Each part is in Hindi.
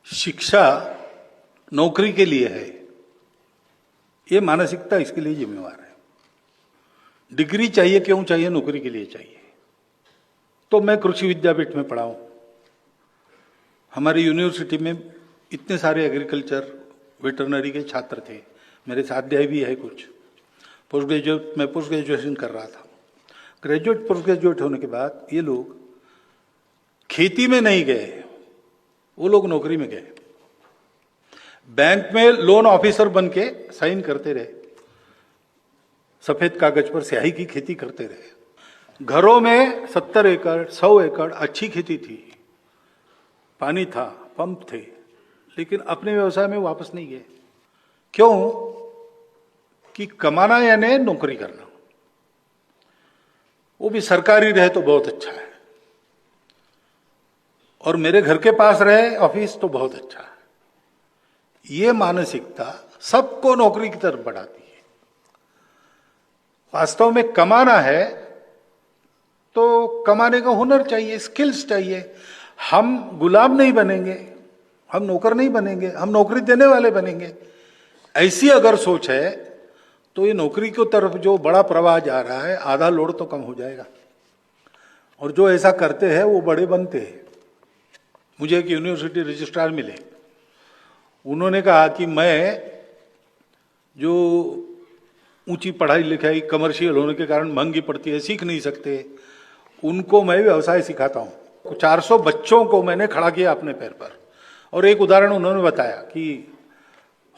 शिक्षा नौकरी के लिए है, ये मानसिकता इसके लिए जिम्मेवार है। डिग्री चाहिए, क्यों चाहिए? नौकरी के लिए चाहिए। तो मैं कृषि विद्यापीठ में पढ़ा हूं। हमारी यूनिवर्सिटी में इतने सारे एग्रीकल्चर वेटरनरी के छात्र थे, मेरे स्वाध्याय भी है कुछ। पोस्ट ग्रेजुएट, मैं पोस्ट ग्रेजुएशन कर रहा था। ग्रेजुएट पोस्ट ग्रेजुएट होने के बाद ये लोग खेती में नहीं गए, वो लोग नौकरी में गए। बैंक में लोन ऑफिसर बन के साइन करते रहे, सफेद कागज पर स्याही की खेती करते रहे। घरों में 70 एकड़ 100 एकड़ अच्छी खेती थी, पानी था, पंप थे, लेकिन अपने व्यवसाय में वापस नहीं गए। क्यों? कि कमाना यानी नौकरी करना, वो भी सरकारी रहे तो बहुत अच्छा है, और मेरे घर के पास रहे ऑफिस तो बहुत अच्छा है। ये मानसिकता सबको नौकरी की तरफ बढ़ाती है। वास्तव में कमाना है तो कमाने का हुनर चाहिए, स्किल्स चाहिए। हम गुलाम नहीं बनेंगे, हम नौकर नहीं बनेंगे, हम नौकरी देने वाले बनेंगे। ऐसी अगर सोच है तो ये नौकरी की तरफ जो बड़ा प्रवाह जा रहा है, आधा लोड तो कम हो जाएगा। और जो ऐसा करते हैं वो बड़े बनते हैं। मुझे एक यूनिवर्सिटी रजिस्ट्रार मिले, उन्होंने कहा कि मैं जो ऊंची पढ़ाई लिखाई कमर्शियल होने के कारण महंगी पड़ती है, सीख नहीं सकते, उनको मैं व्यवसाय सिखाता हूं। 400 बच्चों को मैंने खड़ा किया अपने पैर पर। और एक उदाहरण उन्होंने बताया कि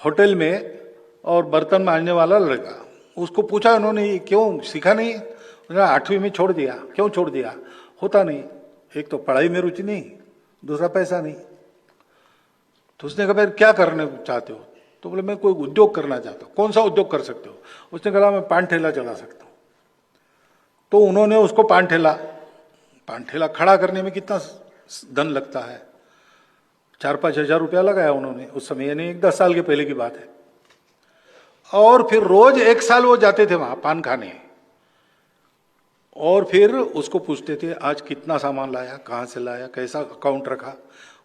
होटल में और बर्तन मांजने वाला लड़का, उसको पूछा उन्होंने क्यों सीखा नहीं? उन्होंने 8वीं में छोड़ दिया। क्यों छोड़ दिया? होता नहीं, एक तो पढ़ाई में रुचि नहीं, दूसरा पैसा नहीं। तो उसने कहा फिर क्या करने चाहते हो? तो बोले मैं कोई उद्योग करना चाहता हूं। कौन सा उद्योग कर सकते हो? उसने कहा मैं पान ठेला चला सकता हूं। तो उन्होंने उसको पान ठेला खड़ा करने में कितना धन लगता है, 4-5 हजार रुपया लगाया उन्होंने उस समय, यानी 10 साल के पहले की बात है। और फिर रोज 1 साल वो जाते थे वहां पान खाने, और फिर उसको पूछते थे आज कितना सामान लाया, कहां से लाया, कैसा अकाउंट रखा,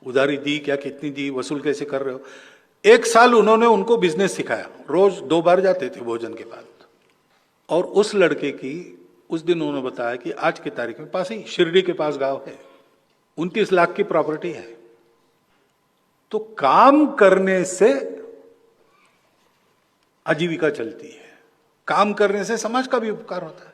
उधारी दी क्या, कितनी दी, वसूल कैसे कर रहे हो। 1 साल उन्होंने उनको बिजनेस सिखाया। रोज 2 बार जाते थे भोजन के बाद। और उस लड़के की उस दिन उन्होंने बताया कि आज की तारीख में पास ही शिरडी के पास गांव है, 29 लाख की प्रॉपर्टी है। तो काम करने से आजीविका चलती है, काम करने से समाज का भी उपकार होता है।